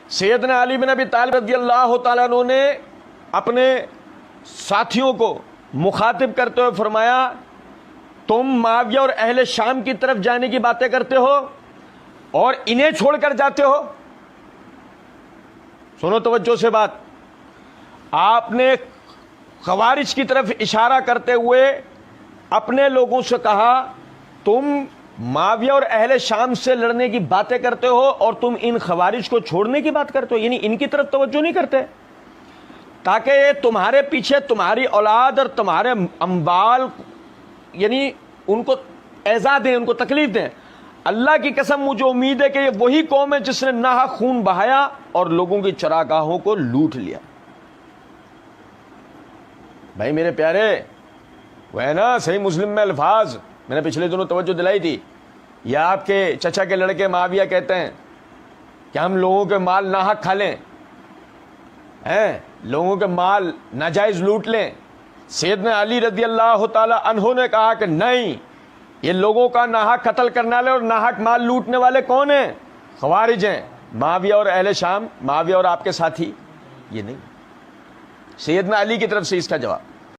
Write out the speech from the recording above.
सैयदना अली बिन अबी तालिब रज़ियल्लाहु ताला अन्हु ने अपने साथियों को मुखातिब करते हुए फरमाया, तुम माविया और अहले शाम की तरफ जाने की बातें करते हो और इन्हें छोड़कर जाते हो। सुनो तवज्जो से बात, आपने खवारिज की तरफ इशारा करते हुए अपने लोगों से कहा, तुम माविया और अहले शाम से लड़ने की बातें करते हो और तुम इन खवारिज को छोड़ने की बात करते हो, यानी इनकी तरफ तवज्जो नहीं करते, ताकि तुम्हारे पीछे तुम्हारी औलाद और तुम्हारे अम्बाल यानी उनको एज़ा दें, उनको तकलीफ दें। अल्लाह की कसम मुझे उम्मीद है कि ये वही कौम है जिसने नाहक खून बहाया और लोगों की चरागाहों को लूट लिया। भाई मेरे प्यारे, वह ना सही मुस्लिम में अल्फाज मैंने पिछले दिनों तवज्जो दिलाई थी, या आपके चचा के लड़के माविया कहते हैं कि हम लोगों के माल नाहक खा लें, हैं, लोगों के माल नाजायज लूट लें। सैयदना अली रज़ियल्लाहु ताला अन्हु ने कहा कि नहीं, ये लोगों का नाहक कत्ल करने वाले और नाहक माल लूटने वाले कौन हैं? खवारिज हैं, माविया और अहले शाम, माविया और आपके साथी, ये नहीं। सैयदना अली की तरफ से इसका जवाब।